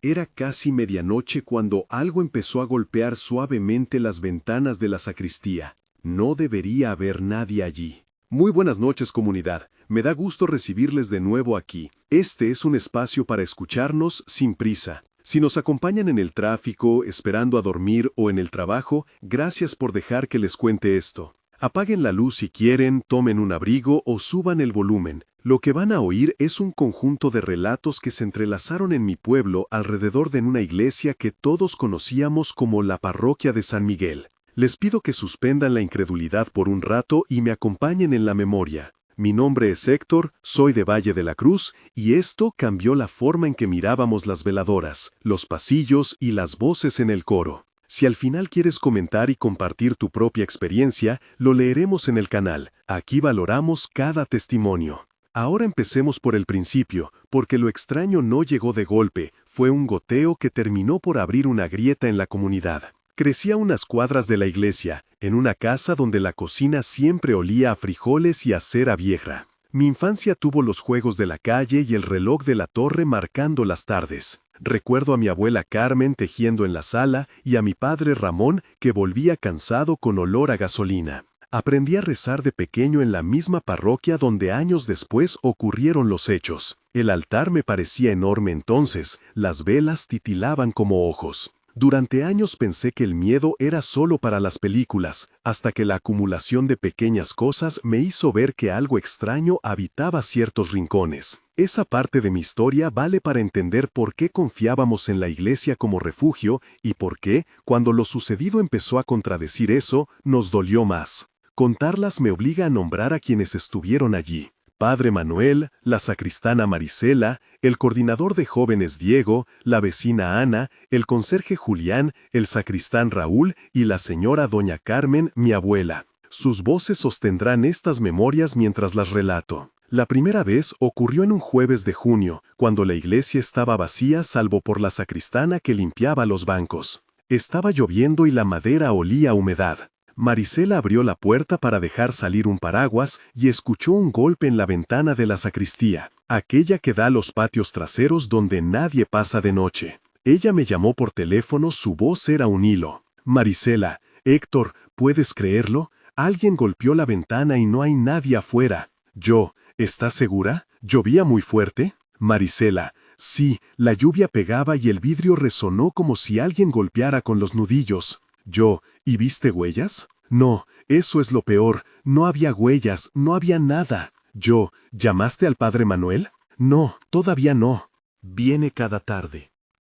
Era casi medianoche cuando algo empezó a golpear suavemente las ventanas de la sacristía. No debería haber nadie allí. Muy buenas noches, comunidad. Me da gusto recibirles de nuevo aquí. Este es un espacio para escucharnos sin prisa. Si nos acompañan en el tráfico, esperando a dormir o en el trabajo, gracias por dejar que les cuente esto. Apaguen la luz si quieren, tomen un abrigo o suban el volumen. Lo que van a oír es un conjunto de relatos que se entrelazaron en mi pueblo alrededor de una iglesia que todos conocíamos como la parroquia de San Miguel. Les pido que suspendan la incredulidad por un rato y me acompañen en la memoria. Mi nombre es Héctor, soy de Valle de la Cruz, y esto cambió la forma en que mirábamos las veladoras, los pasillos y las voces en el coro. Si al final quieres comentar y compartir tu propia experiencia, lo leeremos en el canal. Aquí valoramos cada testimonio. Ahora empecemos por el principio, porque lo extraño no llegó de golpe, fue un goteo que terminó por abrir una grieta en la comunidad. Crecí a unas cuadras de la iglesia, en una casa donde la cocina siempre olía a frijoles y a cera vieja. Mi infancia tuvo los juegos de la calle y el reloj de la torre marcando las tardes. Recuerdo a mi abuela Carmen tejiendo en la sala y a mi padre Ramón que volvía cansado con olor a gasolina. Aprendí a rezar de pequeño en la misma parroquia donde años después ocurrieron los hechos. El altar me parecía enorme entonces, las velas titilaban como ojos. Durante años pensé que el miedo era solo para las películas, hasta que la acumulación de pequeñas cosas me hizo ver que algo extraño habitaba ciertos rincones. Esa parte de mi historia vale para entender por qué confiábamos en la iglesia como refugio y por qué, cuando lo sucedido empezó a contradecir eso, nos dolió más. Contarlas me obliga a nombrar a quienes estuvieron allí. Padre Manuel, la sacristana Marisela, el coordinador de jóvenes Diego, la vecina Ana, el conserje Julián, el sacristán Raúl y la señora doña Carmen, mi abuela. Sus voces sostendrán estas memorias mientras las relato. La primera vez ocurrió en un jueves de junio, cuando la iglesia estaba vacía salvo por la sacristana que limpiaba los bancos. Estaba lloviendo y la madera olía a humedad. Marisela abrió la puerta para dejar salir un paraguas y escuchó un golpe en la ventana de la sacristía, aquella que da a los patios traseros donde nadie pasa de noche. Ella me llamó por teléfono, su voz era un hilo. Marisela, Héctor, ¿puedes creerlo? Alguien golpeó la ventana y no hay nadie afuera. Yo, ¿estás segura? ¿Llovía muy fuerte? Marisela, sí, la lluvia pegaba y el vidrio resonó como si alguien golpeara con los nudillos. Yo, ¿y viste huellas? No, eso es lo peor, no había huellas, no había nada. Yo, ¿llamaste al padre Manuel? No, todavía no. Viene cada tarde.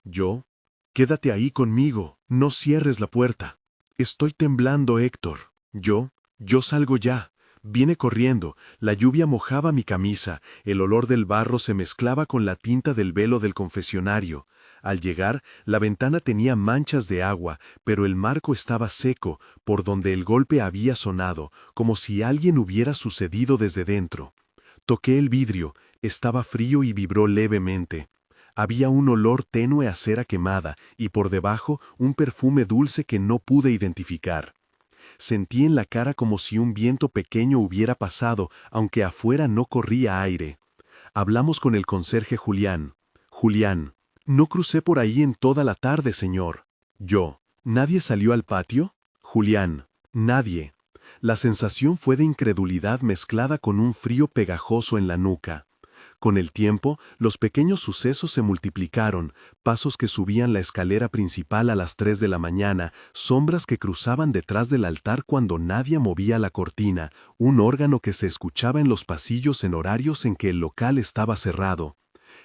Yo, quédate ahí conmigo, no cierres la puerta. Estoy temblando, Héctor. Yo salgo ya. Viene corriendo, la lluvia mojaba mi camisa, el olor del barro se mezclaba con la tinta del velo del confesionario. Al llegar, la ventana tenía manchas de agua, pero el marco estaba seco, por donde el golpe había sonado, como si alguien hubiera sucedido desde dentro. Toqué el vidrio, estaba frío y vibró levemente. Había un olor tenue a cera quemada, y por debajo un perfume dulce que no pude identificar. Sentí en la cara como si un viento pequeño hubiera pasado, aunque afuera no corría aire. Hablamos con el conserje Julián. Julián, no crucé por ahí en toda la tarde, señor. Yo, ¿nadie salió al patio? Julián, nadie. La sensación fue de incredulidad mezclada con un frío pegajoso en la nuca. Con el tiempo, los pequeños sucesos se multiplicaron, pasos que subían la escalera principal a las 3 de la mañana, sombras que cruzaban detrás del altar cuando nadie movía la cortina, un órgano que se escuchaba en los pasillos en horarios en que el local estaba cerrado.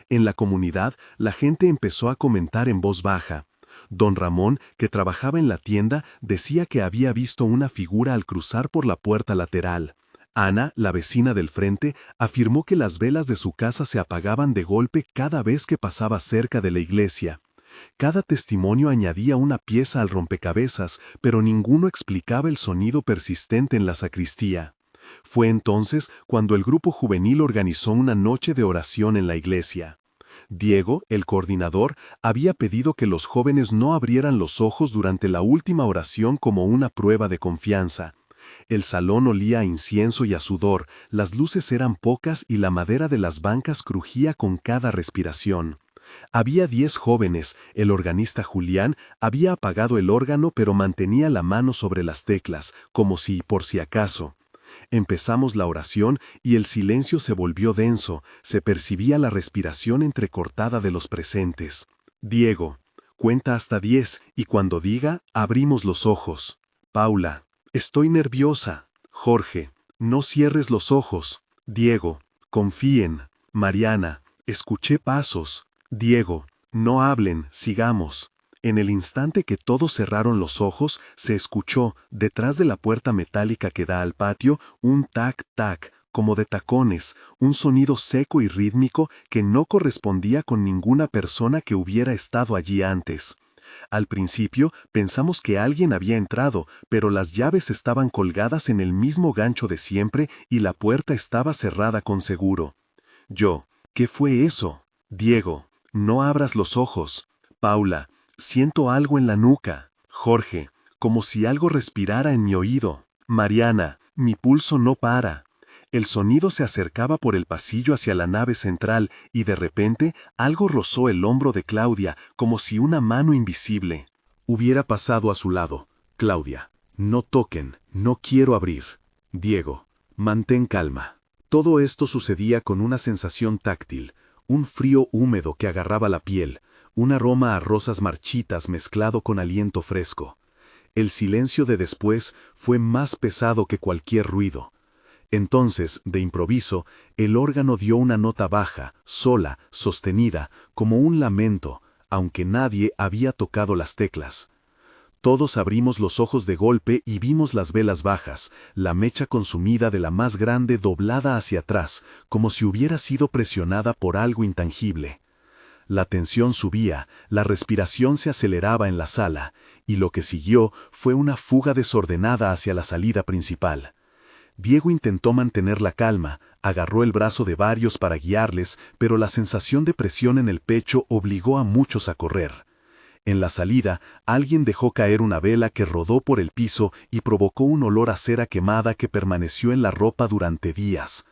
En la comunidad, la gente empezó a comentar en voz baja. Don Ramón, que trabajaba en la tienda, decía que había visto una figura al cruzar por la puerta lateral. Ana, la vecina del frente, afirmó que las velas de su casa se apagaban de golpe cada vez que pasaba cerca de la iglesia. Cada testimonio añadía una pieza al rompecabezas, pero ninguno explicaba el sonido persistente en la sacristía. Fue entonces cuando el grupo juvenil organizó una noche de oración en la iglesia. Diego, el coordinador, había pedido que los jóvenes no abrieran los ojos durante la última oración como una prueba de confianza. El salón olía a incienso y a sudor, las luces eran pocas y la madera de las bancas crujía con cada respiración. Había 10 jóvenes, el organista Julián había apagado el órgano pero mantenía la mano sobre las teclas, como si, por si acaso. Empezamos la oración y el silencio se volvió denso, se percibía la respiración entrecortada de los presentes. Diego, cuenta hasta 10 y cuando diga, abrimos los ojos. Paula, estoy nerviosa. Jorge, no cierres los ojos. Diego, confíen. Mariana, escuché pasos. Diego, no hablen, sigamos. En el instante que todos cerraron los ojos, se escuchó, detrás de la puerta metálica que da al patio, un tac-tac, como de tacones, un sonido seco y rítmico que no correspondía con ninguna persona que hubiera estado allí antes. Al principio pensamos que alguien había entrado, pero las llaves estaban colgadas en el mismo gancho de siempre y la puerta estaba cerrada con seguro. Yo, ¿qué fue eso? Diego, no abras los ojos. Paula, siento algo en la nuca. Jorge, como si algo respirara en mi oído. Mariana, mi pulso no para. El sonido se acercaba por el pasillo hacia la nave central y de repente algo rozó el hombro de Claudia, como si una mano invisible hubiera pasado a su lado. Claudia, no toquen, no quiero abrir. Diego, mantén calma. Todo esto sucedía con una sensación táctil, un frío húmedo que agarraba la piel, un aroma a rosas marchitas mezclado con aliento fresco. El silencio de después fue más pesado que cualquier ruido. Entonces, de improviso, el órgano dio una nota baja, sola, sostenida, como un lamento, aunque nadie había tocado las teclas. Todos abrimos los ojos de golpe y vimos las velas bajas, la mecha consumida de la más grande doblada hacia atrás, como si hubiera sido presionada por algo intangible. La tensión subía, la respiración se aceleraba en la sala, y lo que siguió fue una fuga desordenada hacia la salida principal. Diego intentó mantener la calma, agarró el brazo de varios para guiarles, pero la sensación de presión en el pecho obligó a muchos a correr. En la salida, alguien dejó caer una vela que rodó por el piso y provocó un olor a cera quemada que permaneció en la ropa durante días.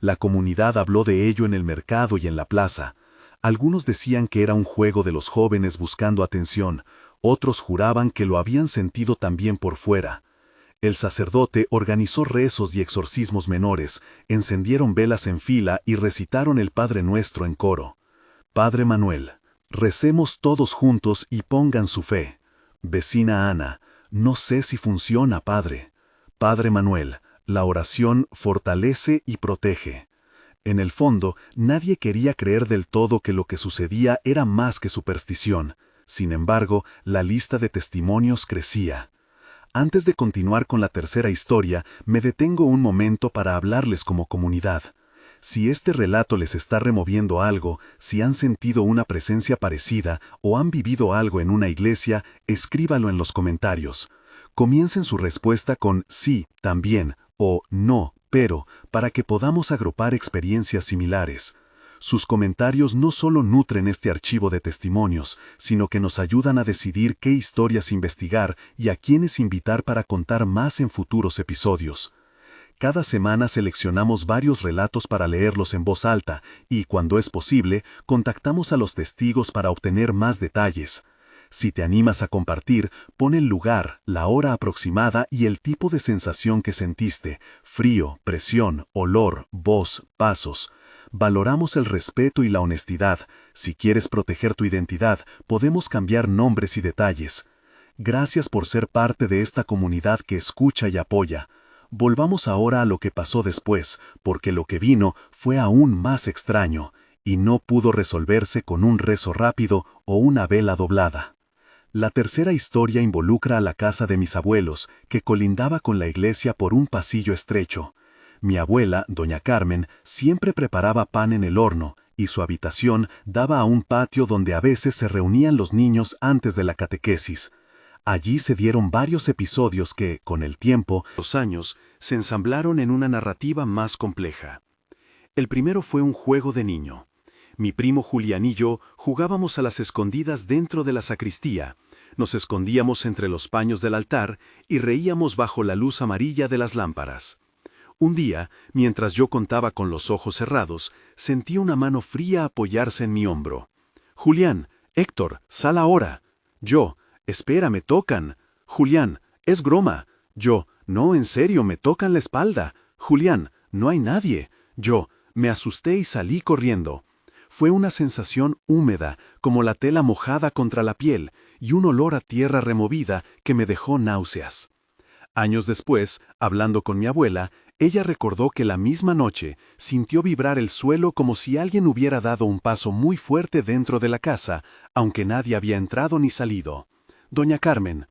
La comunidad habló de ello en el mercado y en la plaza. Algunos decían que era un juego de los jóvenes buscando atención, otros juraban que lo habían sentido también por fuera. El sacerdote organizó rezos y exorcismos menores, encendieron velas en fila y recitaron el Padre Nuestro en coro. Padre Manuel, recemos todos juntos y pongan su fe. Vecina Ana, no sé si funciona, Padre. Padre Manuel, la oración fortalece y protege. En el fondo, nadie quería creer del todo que lo que sucedía era más que superstición. Sin embargo, la lista de testimonios crecía. Antes de continuar con la tercera historia, me detengo un momento para hablarles como comunidad. Si este relato les está removiendo algo, si han sentido una presencia parecida o han vivido algo en una iglesia, escríbalo en los comentarios. Comiencen su respuesta con sí, también, o no, pero, para que podamos agrupar experiencias similares. Sus comentarios no solo nutren este archivo de testimonios, sino que nos ayudan a decidir qué historias investigar y a quiénes invitar para contar más en futuros episodios. Cada semana seleccionamos varios relatos para leerlos en voz alta y, cuando es posible, contactamos a los testigos para obtener más detalles. Si te animas a compartir, pon el lugar, la hora aproximada y el tipo de sensación que sentiste: frío, presión, olor, voz, pasos. Valoramos el respeto y la honestidad. Si quieres proteger tu identidad, podemos cambiar nombres y detalles. Gracias por ser parte de esta comunidad que escucha y apoya. Volvamos ahora a lo que pasó después, porque lo que vino fue aún más extraño, y no pudo resolverse con un rezo rápido o una vela doblada. La tercera historia involucra a la casa de mis abuelos, que colindaba con la iglesia por un pasillo estrecho. Mi abuela, doña Carmen, siempre preparaba pan en el horno, y su habitación daba a un patio donde a veces se reunían los niños antes de la catequesis. Allí se dieron varios episodios que, con el tiempo, los años, se ensamblaron en una narrativa más compleja. El primero fue un juego de niño. Mi primo Julián y yo jugábamos a las escondidas dentro de la sacristía. Nos escondíamos entre los paños del altar y reíamos bajo la luz amarilla de las lámparas. Un día, mientras yo contaba con los ojos cerrados, sentí una mano fría apoyarse en mi hombro. Julián, Héctor, sal ahora. Yo, espera, me tocan. Julián, es broma. Yo, no, en serio, me tocan la espalda. Julián, no hay nadie. Yo, me asusté y salí corriendo. Fue una sensación húmeda, como la tela mojada contra la piel, y un olor a tierra removida que me dejó náuseas. Años después, hablando con mi abuela, ella recordó que la misma noche sintió vibrar el suelo como si alguien hubiera dado un paso muy fuerte dentro de la casa, aunque nadie había entrado ni salido. Doña Carmen,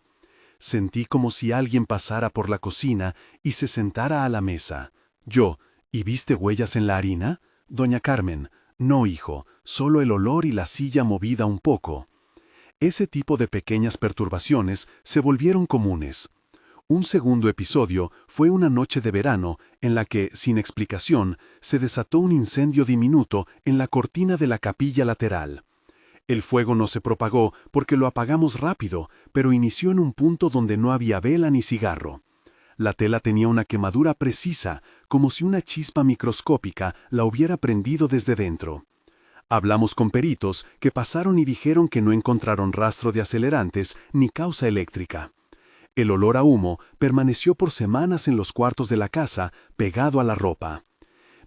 sentí como si alguien pasara por la cocina y se sentara a la mesa. Yo, ¿y viste huellas en la harina? Doña Carmen, no, hijo, solo el olor y la silla movida un poco. Ese tipo de pequeñas perturbaciones se volvieron comunes. Un segundo episodio fue una noche de verano en la que, sin explicación, se desató un incendio diminuto en la cortina de la capilla lateral. El fuego no se propagó porque lo apagamos rápido, pero inició en un punto donde no había vela ni cigarro. La tela tenía una quemadura precisa, como si una chispa microscópica la hubiera prendido desde dentro. Hablamos con peritos que pasaron y dijeron que no encontraron rastro de acelerantes ni causa eléctrica. El olor a humo permaneció por semanas en los cuartos de la casa, pegado a la ropa.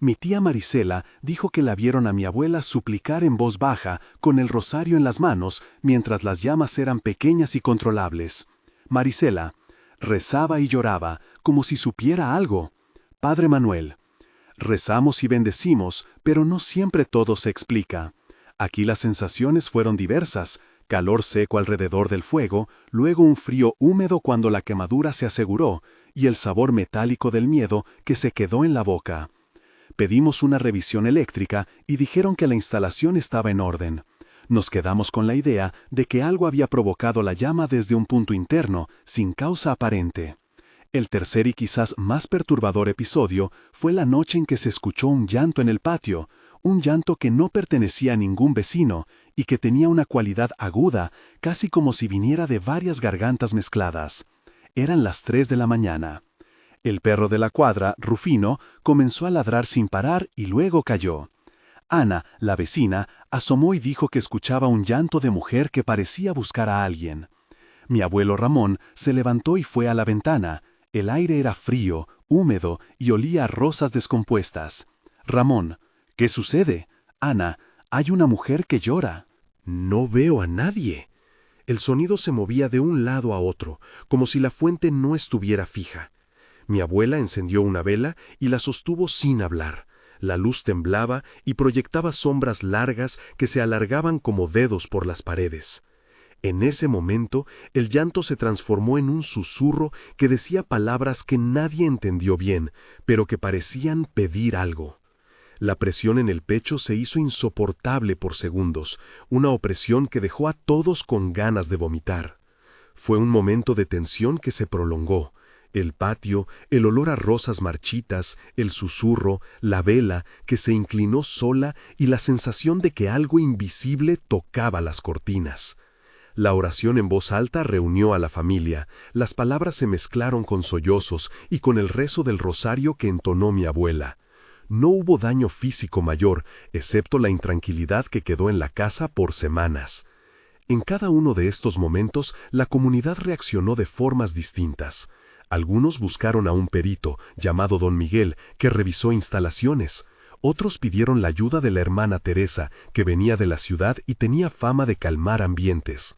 Mi tía Marisela dijo que la vieron a mi abuela suplicar en voz baja, con el rosario en las manos, mientras las llamas eran pequeñas y controlables. Marisela rezaba y lloraba, como si supiera algo. Padre Manuel, rezamos y bendecimos, pero no siempre todo se explica. Aquí las sensaciones fueron diversas. Calor seco alrededor del fuego, luego un frío húmedo cuando la quemadura se aseguró, y el sabor metálico del miedo que se quedó en la boca. Pedimos una revisión eléctrica y dijeron que la instalación estaba en orden. Nos quedamos con la idea de que algo había provocado la llama desde un punto interno, sin causa aparente. El tercer y quizás más perturbador episodio fue la noche en que se escuchó un llanto en el patio, un llanto que no pertenecía a ningún vecino y que tenía una cualidad aguda, casi como si viniera de varias gargantas mezcladas. Eran las 3 de la mañana. El perro de la cuadra, Rufino, comenzó a ladrar sin parar y luego cayó. Ana, la vecina, asomó y dijo que escuchaba un llanto de mujer que parecía buscar a alguien. Mi abuelo Ramón se levantó y fue a la ventana. El aire era frío, húmedo y olía a rosas descompuestas. Ramón, ¿qué sucede? Ana, hay una mujer que llora. No veo a nadie. El sonido se movía de un lado a otro, como si la fuente no estuviera fija. Mi abuela encendió una vela y la sostuvo sin hablar. La luz temblaba y proyectaba sombras largas que se alargaban como dedos por las paredes. En ese momento, el llanto se transformó en un susurro que decía palabras que nadie entendió bien, pero que parecían pedir algo. La presión en el pecho se hizo insoportable por segundos, una opresión que dejó a todos con ganas de vomitar. Fue un momento de tensión que se prolongó. El patio, el olor a rosas marchitas, el susurro, la vela que se inclinó sola y la sensación de que algo invisible tocaba las cortinas. La oración en voz alta reunió a la familia. Las palabras se mezclaron con sollozos y con el rezo del rosario que entonó mi abuela. No hubo daño físico mayor, excepto la intranquilidad que quedó en la casa por semanas. En cada uno de estos momentos, la comunidad reaccionó de formas distintas. Algunos buscaron a un perito, llamado Don Miguel, que revisó instalaciones. Otros pidieron la ayuda de la hermana Teresa, que venía de la ciudad y tenía fama de calmar ambientes.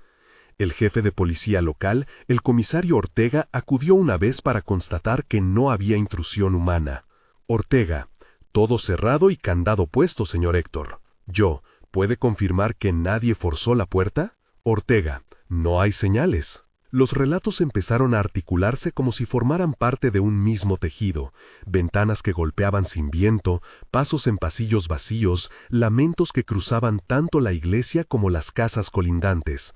El jefe de policía local, el comisario Ortega, acudió una vez para constatar que no había intrusión humana. Ortega: todo cerrado y candado puesto, señor Héctor. Yo: ¿puede confirmar que nadie forzó la puerta? Ortega: no hay señales. Los relatos empezaron a articularse como si formaran parte de un mismo tejido: ventanas que golpeaban sin viento, pasos en pasillos vacíos, lamentos que cruzaban tanto la iglesia como las casas colindantes.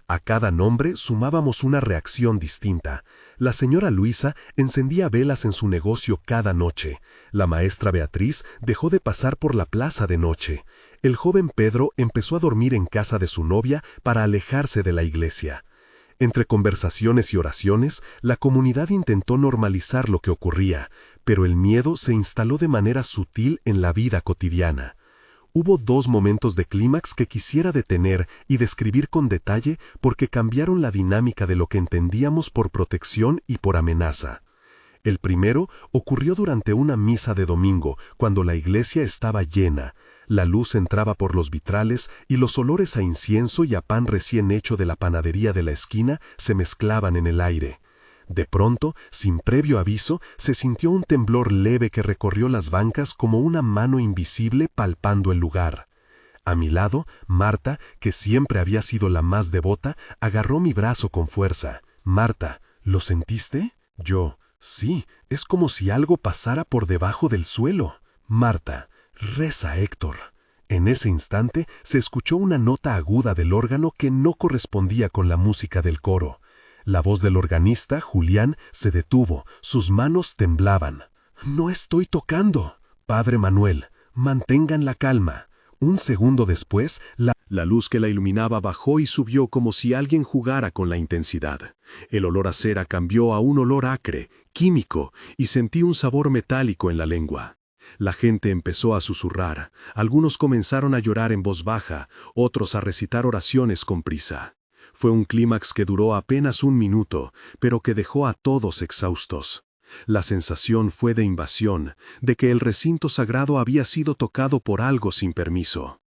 A cada nombre sumábamos una reacción distinta. La señora Luisa encendía velas en su negocio cada noche. La maestra Beatriz dejó de pasar por la plaza de noche. El joven Pedro empezó a dormir en casa de su novia para alejarse de la iglesia. Entre conversaciones y oraciones, la comunidad intentó normalizar lo que ocurría, pero el miedo se instaló de manera sutil en la vida cotidiana. Hubo 2 momentos de clímax que quisiera detener y describir con detalle porque cambiaron la dinámica de lo que entendíamos por protección y por amenaza. El primero ocurrió durante una misa de domingo, cuando la iglesia estaba llena. La luz entraba por los vitrales y los olores a incienso y a pan recién hecho de la panadería de la esquina se mezclaban en el aire. De pronto, sin previo aviso, se sintió un temblor leve que recorrió las bancas como una mano invisible palpando el lugar. A mi lado, Marta, que siempre había sido la más devota, agarró mi brazo con fuerza. «Marta, ¿lo sentiste?» Yo, «Sí, es como si algo pasara por debajo del suelo». «Marta, reza, Héctor». En ese instante se escuchó una nota aguda del órgano que no correspondía con la música del coro. La voz del organista, Julián, se detuvo, sus manos temblaban. «No estoy tocando». «Padre Manuel, mantengan la calma». Un segundo después, la luz que la iluminaba bajó y subió como si alguien jugara con la intensidad. El olor a cera cambió a un olor acre, químico, y sentí un sabor metálico en la lengua. La gente empezó a susurrar, algunos comenzaron a llorar en voz baja, otros a recitar oraciones con prisa. Fue un clímax que duró apenas 1 minuto, pero que dejó a todos exhaustos. La sensación fue de invasión, de que el recinto sagrado había sido tocado por algo sin permiso.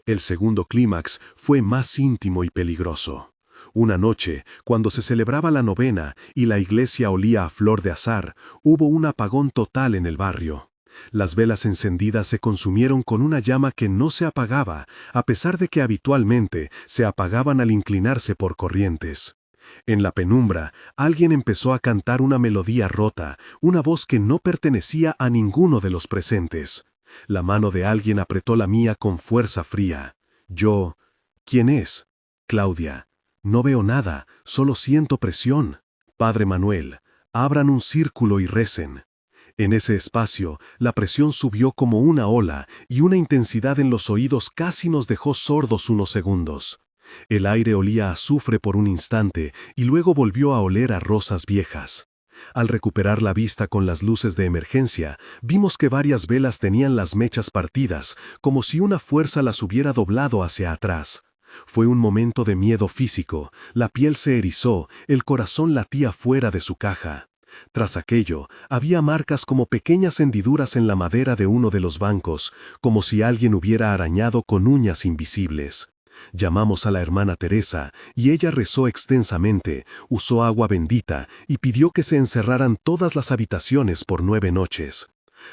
El segundo clímax fue más íntimo y peligroso. Una noche, cuando se celebraba la novena y la iglesia olía a flor de azahar, hubo un apagón total en el barrio. Las velas encendidas se consumieron con una llama que no se apagaba, a pesar de que habitualmente se apagaban al inclinarse por corrientes. En la penumbra, alguien empezó a cantar una melodía rota, una voz que no pertenecía a ninguno de los presentes. La mano de alguien apretó la mía con fuerza fría. Yo, ¿quién es? Claudia. No veo nada, solo siento presión. Padre Manuel, abran un círculo y recen. En ese espacio, la presión subió como una ola y una intensidad en los oídos casi nos dejó sordos unos segundos. El aire olía a azufre por un instante y luego volvió a oler a rosas viejas. Al recuperar la vista con las luces de emergencia, vimos que varias velas tenían las mechas partidas, como si una fuerza las hubiera doblado hacia atrás. Fue un momento de miedo físico, la piel se erizó, el corazón latía fuera de su caja. Tras aquello, había marcas como pequeñas hendiduras en la madera de uno de los bancos, como si alguien hubiera arañado con uñas invisibles. Llamamos a la hermana Teresa, y ella rezó extensamente, usó agua bendita y pidió que se encerraran todas las habitaciones por 9 noches.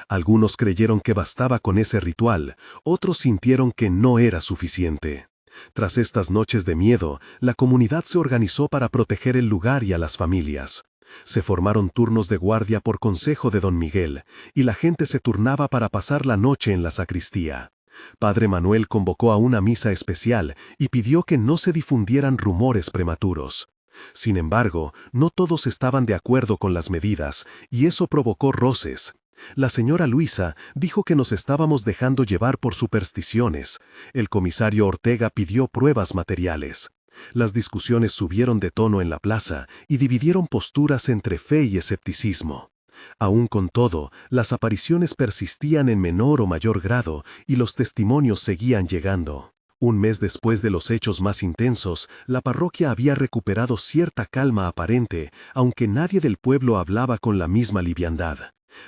Algunos creyeron que bastaba con ese ritual, otros sintieron que no era suficiente. Tras estas noches de miedo, la comunidad se organizó para proteger el lugar y a las familias. Se formaron turnos de guardia por consejo de don Miguel, y la gente se turnaba para pasar la noche en la sacristía. Padre Manuel convocó a una misa especial y pidió que no se difundieran rumores prematuros. Sin embargo, no todos estaban de acuerdo con las medidas, y eso provocó roces. La señora Luisa dijo que nos estábamos dejando llevar por supersticiones. El comisario Ortega pidió pruebas materiales. Las discusiones subieron de tono en la plaza y dividieron posturas entre fe y escepticismo. Aún con todo, las apariciones persistían en menor o mayor grado y los testimonios seguían llegando. Un mes después de los hechos más intensos, la parroquia había recuperado cierta calma aparente, aunque nadie del pueblo hablaba con la misma liviandad.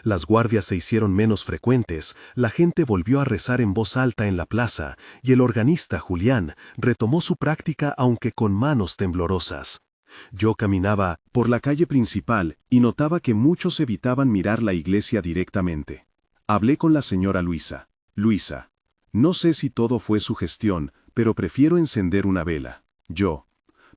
Las guardias se hicieron menos frecuentes, la gente volvió a rezar en voz alta en la plaza, y el organista Julián retomó su práctica aunque con manos temblorosas. Yo caminaba por la calle principal y notaba que muchos evitaban mirar la iglesia directamente. Hablé con la señora Luisa. Luisa, no sé si todo fue sugestión, pero prefiero encender una vela. Yo,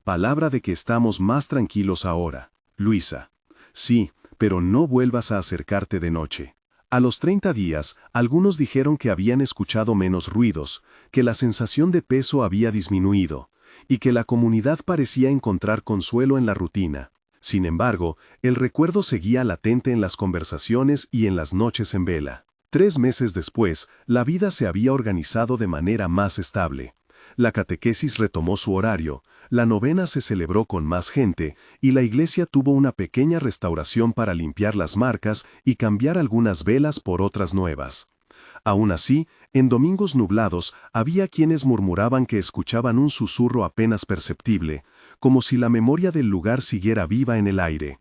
palabra de que estamos más tranquilos ahora. Luisa, sí, pero no vuelvas a acercarte de noche. A los 30 días, algunos dijeron que habían escuchado menos ruidos, que la sensación de peso había disminuido, y que la comunidad parecía encontrar consuelo en la rutina. Sin embargo, el recuerdo seguía latente en las conversaciones y en las noches en vela. 3 meses después, la vida se había organizado de manera más estable. La catequesis retomó su horario, la novena se celebró con más gente y la iglesia tuvo una pequeña restauración para limpiar las marcas y cambiar algunas velas por otras nuevas. Aún así, en domingos nublados había quienes murmuraban que escuchaban un susurro apenas perceptible, como si la memoria del lugar siguiera viva en el aire.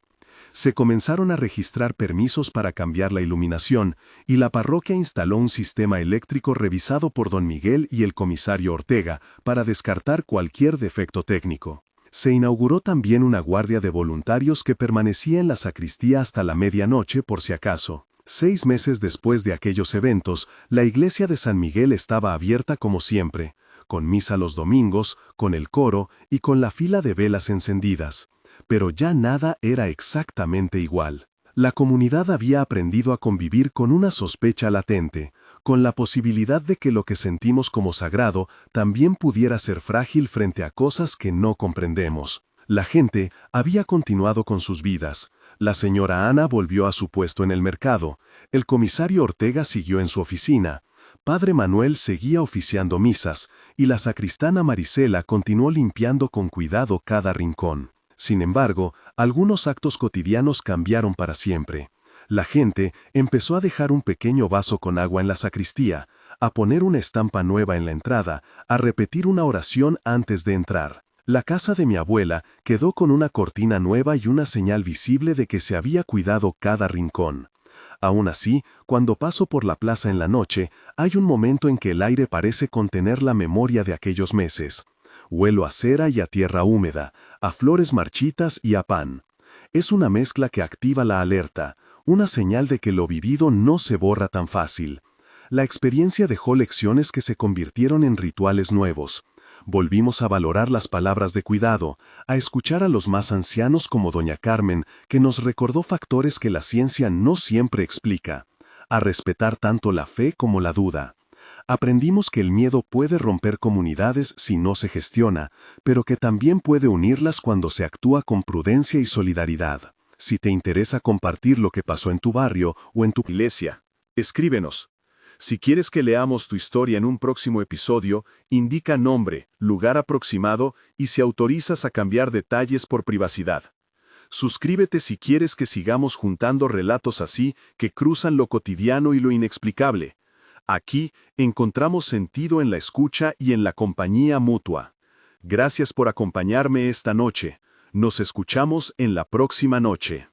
Se comenzaron a registrar permisos para cambiar la iluminación, y la parroquia instaló un sistema eléctrico revisado por don Miguel y el comisario Ortega para descartar cualquier defecto técnico. Se inauguró también una guardia de voluntarios que permanecía en la sacristía hasta la medianoche por si acaso. 6 meses después de aquellos eventos, la iglesia de San Miguel estaba abierta como siempre, con misa los domingos, con el coro y con la fila de velas encendidas. Pero ya nada era exactamente igual. La comunidad había aprendido a convivir con una sospecha latente, con la posibilidad de que lo que sentimos como sagrado también pudiera ser frágil frente a cosas que no comprendemos. La gente había continuado con sus vidas. La señora Ana volvió a su puesto en el mercado, el comisario Ortega siguió en su oficina, Padre Manuel seguía oficiando misas, y la sacristana Marisela continuó limpiando con cuidado cada rincón. Sin embargo, algunos actos cotidianos cambiaron para siempre. La gente empezó a dejar un pequeño vaso con agua en la sacristía, a poner una estampa nueva en la entrada, a repetir una oración antes de entrar. La casa de mi abuela quedó con una cortina nueva y una señal visible de que se había cuidado cada rincón. Aún así, cuando paso por la plaza en la noche, hay un momento en que el aire parece contener la memoria de aquellos meses. Huelo a cera y a tierra húmeda, a flores marchitas y a pan. Es una mezcla que activa la alerta, una señal de que lo vivido no se borra tan fácil. La experiencia dejó lecciones que se convirtieron en rituales nuevos. Volvimos a valorar las palabras de cuidado, a escuchar a los más ancianos como doña Carmen, que nos recordó factores que la ciencia no siempre explica, a respetar tanto la fe como la duda. Aprendimos que el miedo puede romper comunidades si no se gestiona, pero que también puede unirlas cuando se actúa con prudencia y solidaridad. Si te interesa compartir lo que pasó en tu barrio o en tu iglesia, escríbenos. Si quieres que leamos tu historia en un próximo episodio, indica nombre, lugar aproximado y si autorizas a cambiar detalles por privacidad. Suscríbete si quieres que sigamos juntando relatos así que cruzan lo cotidiano y lo inexplicable. Aquí encontramos sentido en la escucha y en la compañía mutua. Gracias por acompañarme esta noche. Nos escuchamos en la próxima noche.